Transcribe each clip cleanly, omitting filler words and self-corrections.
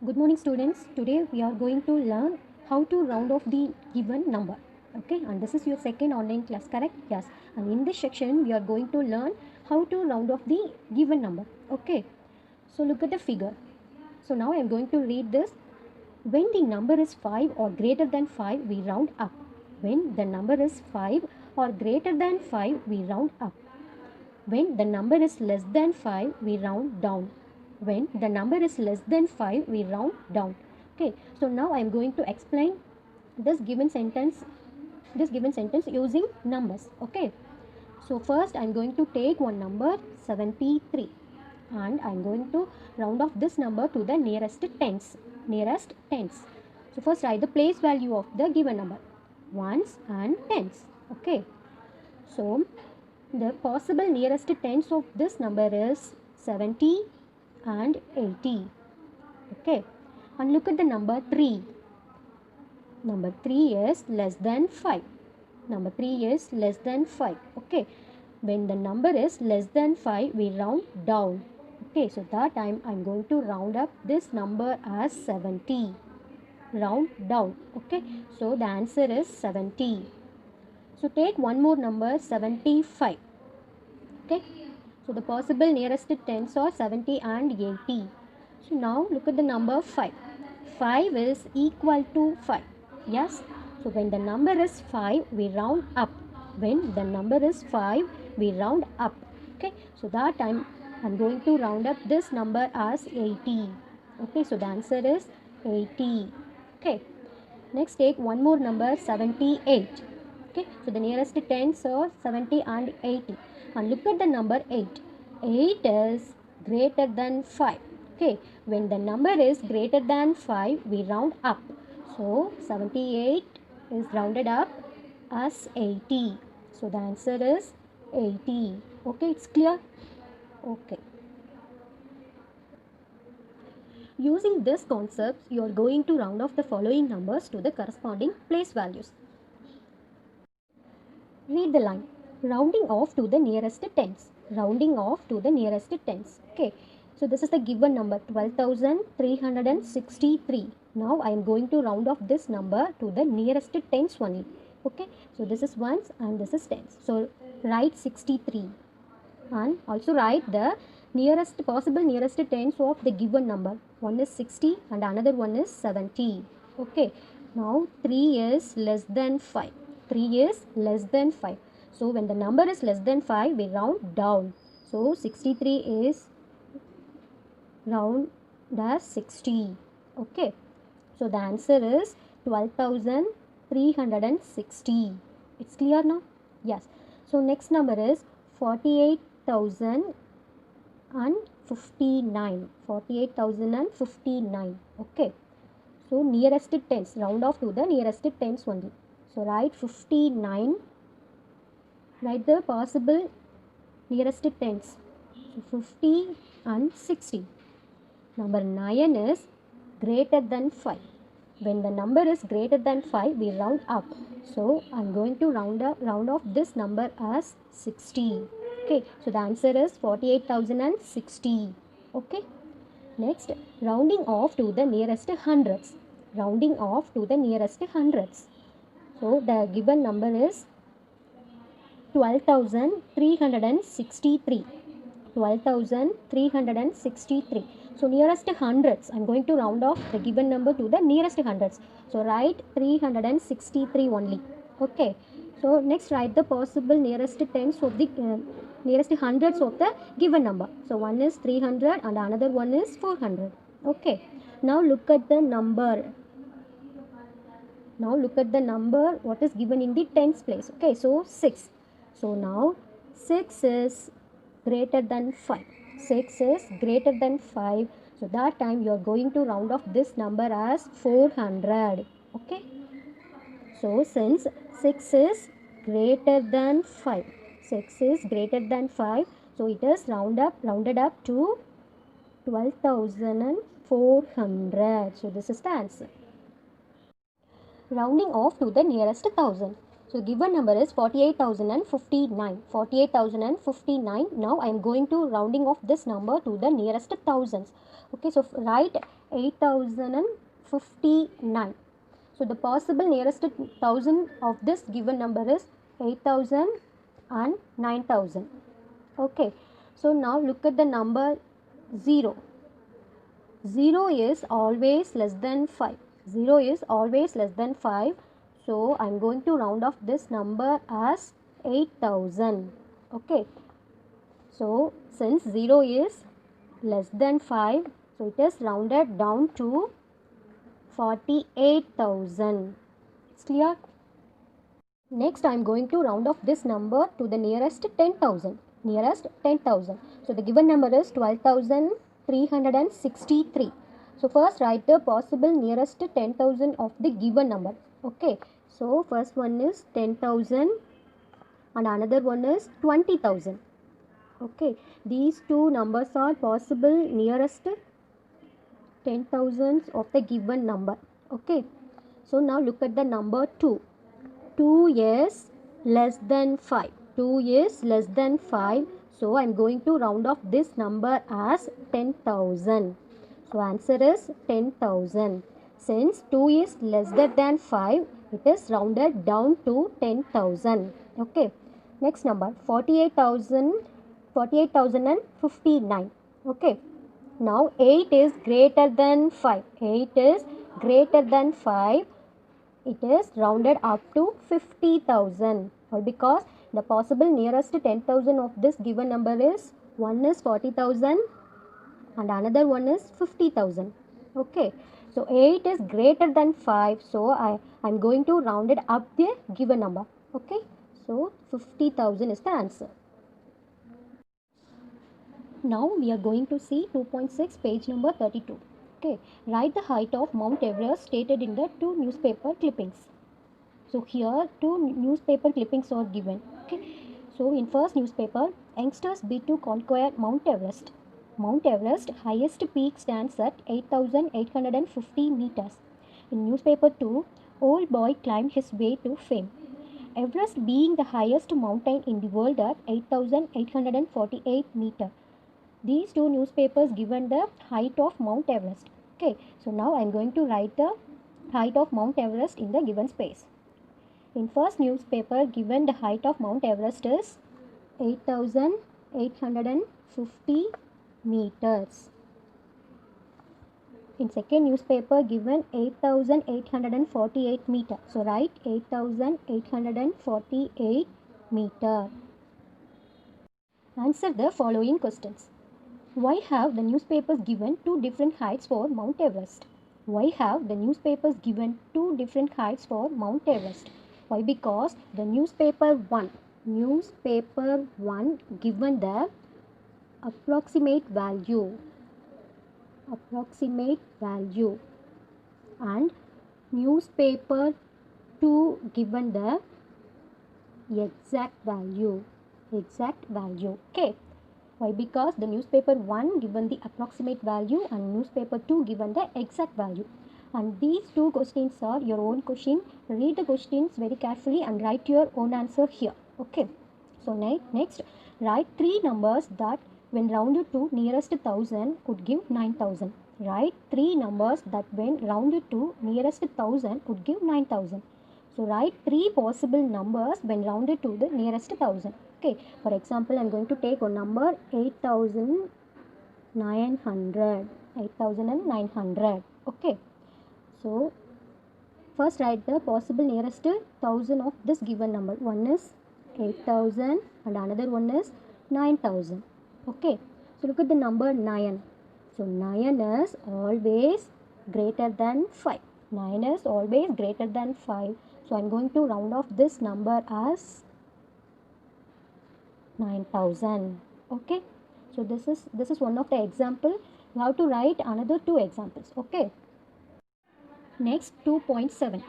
Good morning students. Today we are going to learn how to round off the given number. Okay, and this is your second online class, correct? Yes. And in this section we are going to learn how to round off the given number. Okay. So look at the figure. So now I am going to read this. When the number is 5 or greater than 5, we round up. When the number is 5 or greater than 5, we round up. When the number is less than 5, we round down. When the number is less than 5, we round down. Okay, so now I am going to explain this given sentence using numbers. Okay, so first I am going to take one number 73 and I am going to round off this number to the nearest tens. So first write the place value of the given number, ones and tens. Okay, so the possible nearest tens of this number is 70 and 80. Okay, and look at the number 3. Number 3 is less than 5. Number 3 is less than 5. Okay, when the number is less than 5, we round down. Okay, so that time I'm going to round up this number as 70. Round down. Okay, so the answer is 70. So take one more number 75. Okay, so the possible nearest tens are 70 and 80. So now look at the number 5. 5 is equal to 5. Yes, so when the number is 5, we round up. When the number is 5, we round up. Okay, so that I'm going to round up this number as 80. Okay, so the answer is 80. Okay, next take one more number 78. Okay, so the nearest tens are 70 and 80. And look at the number 8. 8 is greater than 5. Okay, when the number is greater than 5, we round up. So 78 is rounded up as 80. So the answer is 80. Okay, it's clear? Okay. Using this concept, you are going to round off the following numbers to the corresponding place values. Read the line. Rounding off to the nearest tens. Rounding off to the nearest tens. Okay. So this is the given number 12,363. Now I am going to round off this number to the nearest tens only. Okay. So this is ones and this is tens. So write 63 and also write the possible nearest tens of the given number. One is 60 and another one is 70. Okay. Now 3 is less than 5. 3 is less than 5. So when the number is less than 5, we round down. So 63 is round as 60. Okay. So the answer is 12,360. It's clear now? Yes. So next number is 48,059. 48,059. Okay. So nearest tens, round off to the nearest tens only. So write 59. Write the possible nearest tens. So 50 and 60. Number 9 is greater than 5. When the number is greater than 5, we round up. So I'm going to round off this number as 60. Okay, so the answer is 48,060. Okay. Next, rounding off to the nearest hundreds. Rounding off to the nearest hundreds. So the given number is 12,363. 12,363. So nearest hundreds, I am going to round off the given number to the nearest hundreds. So write 363 only. Okay. So next write the possible nearest tens of the nearest hundreds of the given number. So one is 300 and another one is 400. Okay. Now look at the number. What is given in the tens place. Okay. So 6. So now 6 is greater than 5. 6 is greater than 5. So that time you are going to round off this number as 400. Okay. So since 6 is greater than 5. 6 is greater than 5. So it is rounded up to 12,400. So this is the answer. Rounding off to the nearest thousand. So given number is 48,059. 48,059. Now I am going to rounding off this number to the nearest thousands. Okay, so write 8,059. So the possible nearest thousand of this given number is 8,000 and 9,000. Okay, so now look at the number 0. 0 is always less than 5. 0 is always less than 5. So I am going to round off this number as 8,000. Okay. So since 0 is less than 5, so it is rounded down to 48,000. It's clear? Next I am going to round off this number to the nearest 10,000. Nearest 10,000. So the given number is 12,363. So first write the possible nearest 10,000 of the given number. Okay. So first one is 10,000 and another one is 20,000. Okay. These two numbers are possible nearest 10,000s of the given number. Okay. So now look at the number 2. 2 is less than 5. 2 is less than 5. So I am going to round off this number as 10,000. So answer is 10,000. Since 2 is less than 5, it is rounded down to 10,000. Okay. Next number 48,059. Okay. Now 8 is greater than 5. 8 is greater than 5. It is rounded up to 50,000. Why? Because the possible nearest 10,000 of this given number is one is 40,000 and another one is 50,000. Okay. So 8 is greater than 5. So I am going to round it up the given number. Okay. So 50,000 is the answer. Now we are going to see 2.6 page number 32. Okay, write the height of Mount Everest stated in the two newspaper clippings. So here two newspaper clippings are given. Okay, so in first newspaper, youngsters bid to conquer Mount Everest. Mount Everest highest peak stands at 8,850 meters. In newspaper 2, old boy climbed his way to fame. Everest being the highest mountain in the world at 8,848 meters. These two newspapers given the height of Mount Everest. Okay, so now I am going to write the height of Mount Everest in the given space. In first newspaper given the height of Mount Everest is 8,850 meters. In second newspaper given 8,848 meter. So write 8,848 meter. Answer the following questions. Why have the newspapers given two different heights for Mount Everest? Why have the newspapers given two different heights for Mount Everest? Why? Because the newspaper 1 given the approximate value and newspaper 2 given the exact value. Okay. Why? Because the newspaper 1 given the approximate value and newspaper 2 given the exact value. And these two questions are your own question. Read the questions very carefully and write your own answer here. Okay. So next, write three numbers that when rounded to nearest 1,000 would give 9,000. Write three numbers that when rounded to nearest 1,000 would give 9,000. So write three possible numbers when rounded to the nearest 1,000. Okay, for example, I am going to take a number 8,900. 8,900. Okay, so first write the possible nearest 1,000 of this given number. One is 8,000 and another one is 9,000. Okay, so look at the number 9. So 9 is always greater than 5. 9 is always greater than 5. So I am going to round off this number as 9,000. Okay, so this is one of the example. You have to write another two examples. Okay, next 2.7,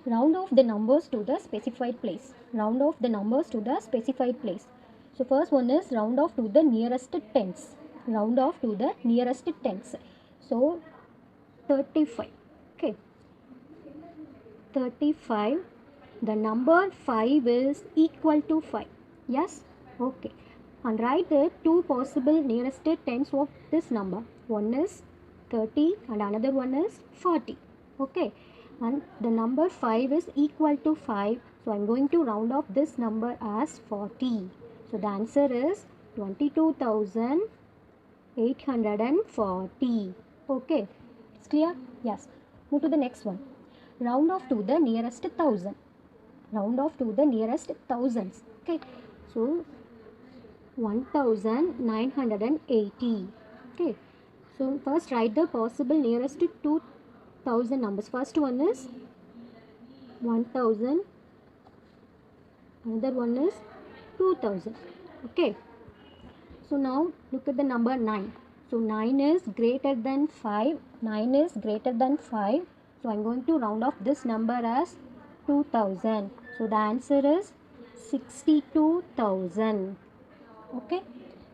round off the numbers to the specified place. Round off the numbers to the specified place. So first one is round off to the nearest tens. Round off to the nearest tens. So 35. Okay, 35. the number 5 is equal to 5. Yes? Okay. And write the two possible nearest tens of this number. One is 30 and another one is 40. Okay. And the number 5 is equal to 5. So I'm going to round off this number as 40. So the answer is 22,840. Okay. It's clear? Yes. Move to the next one. Round off to the nearest thousand. Round off to the nearest thousands. Okay. So 1980. Okay. So first write the possible nearest 2000 numbers. First one is 1000. Another one is 2000. Okay. So now look at the number 9. So 9 is greater than 5. 9 is greater than 5. So I'm going to round off this number as 2000. So the answer is 62,000. Okay.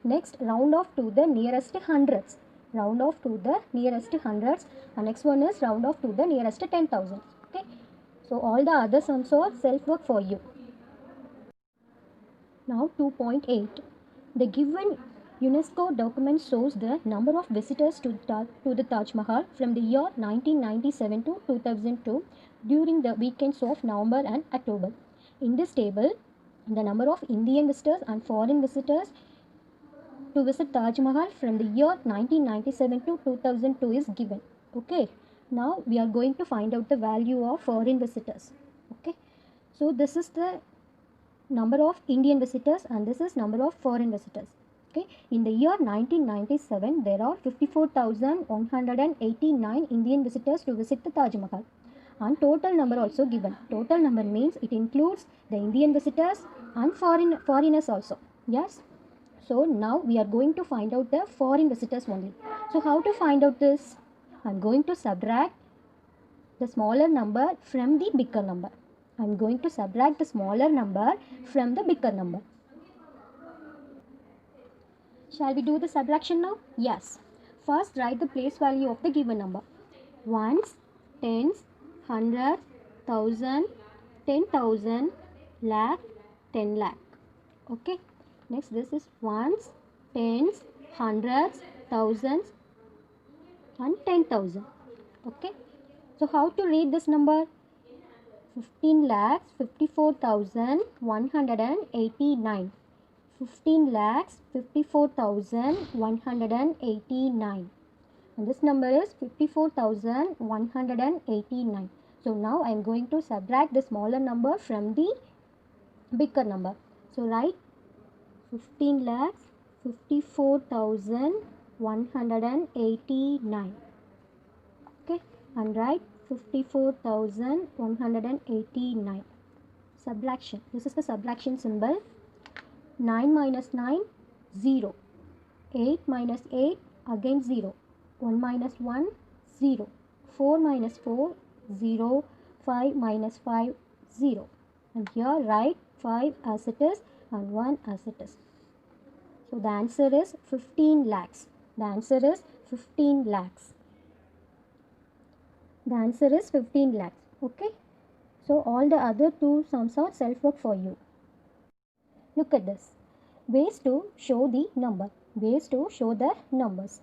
Next, round off to the nearest hundreds. Round off to the nearest hundreds. And next one is round off to the nearest 10,000. Okay. So all the other sums are self-work for you. Now 2.8. The given UNESCO document shows the number of visitors to the Taj Mahal from the year 1997 to 2002 during the weekends of November and October. In this table, the number of Indian visitors and foreign visitors to visit Taj Mahal from the year 1997 to 2002 is given. Okay. Now we are going to find out the value of foreign visitors. Okay. So this is the number of Indian visitors and this is number of foreign visitors. Okay. In the year 1997, there are 54,189 Indian visitors to visit the Taj Mahal. And total number also given. Total number means it includes the Indian visitors and foreigners also. Yes. So now we are going to find out the foreign visitors only. So how to find out this? I am going to subtract the smaller number from the bigger number. I am going to subtract the smaller number from the bigger number. Shall we do the subtraction now? Yes. First write the place value of the given number. Ones, tens, hundred, thousand, 10,000, lakh, 10 lakh. Okay. Next this is ones, tens, hundreds, thousands and 10,000. Okay. So how to read this number? 15,54,189. 15,54,189. And this number is 54,189. So now I am going to subtract the smaller number from the bigger number. So write 15,54,189. Okay, and write 54,189. Subtraction. This is the subtraction symbol. 9 minus 9, 0. 8 minus 8, again 0. 1 minus 1, 0. 4 minus 4, 0. 5 minus 5, 0. And here write 5 as it is and 1 as it is. So the answer is 15 lakhs. The answer is 15 lakhs. The answer is 15 lakhs. Okay. So all the other two sums are self-work for you. Look at this. Ways to show the number. Ways to show the numbers.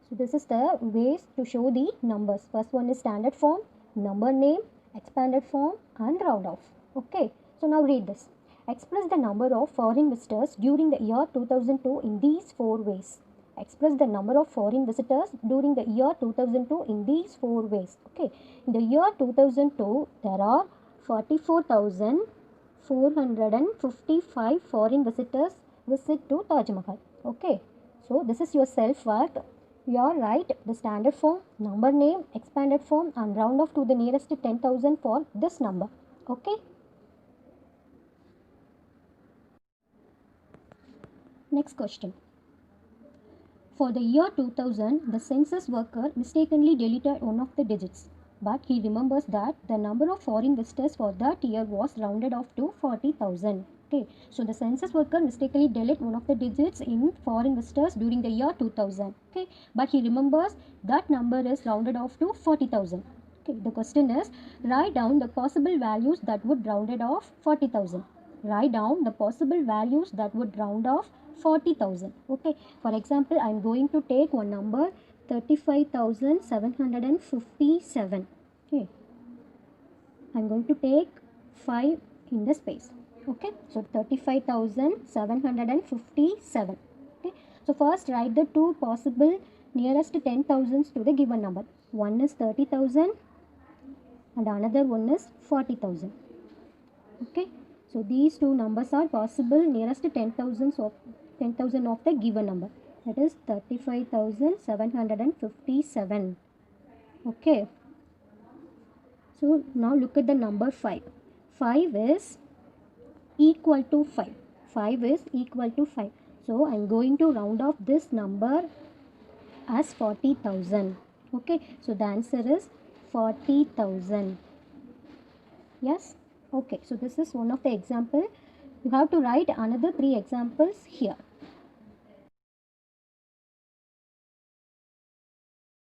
So this is the ways to show the numbers. First one is standard form, number name, expanded form and round off. Okay. So now read this. Express the number of foreign visitors during the year 2002 in these 4 ways. Express the number of foreign visitors during the year 2002 in these 4 ways. Okay. In the year 2002, there are 44,455 foreign visitors visit to Taj Mahal. Okay. So this is your self-work. You are write the standard form, number name, expanded form and round off to the nearest 10,000 for this number. Okay. Next question. For the year 2000, the census worker mistakenly deleted one of the digits, but he remembers that the number of foreign visitors for that year was rounded off to 40,000. Okay, so the census worker mistakenly deleted one of the digits in foreign visitors during the year 2000. Okay, but he remembers that number is rounded off to 40,000. Okay, the question is, write down the possible values that would round it off 40,000. Write down the possible values that would round off 40,000. Okay, for example, I am going to take one number 35,757. Okay, I am going to take 5 in the space. Okay, so 35,757. Okay, so first write the two possible nearest 10,000s to the given number. One is 30,000 and another one is 40,000. Okay, so these two numbers are possible nearest 10,000 of the given number, that is 35,757. Okay, so now look at the number 5. 5 is equal to 5. 5 is equal to 5. So I am going to round off this number as 40,000. Okay, so the answer is 40,000. Yes. Okay, so this is one of the example. You have to write another 3 examples here.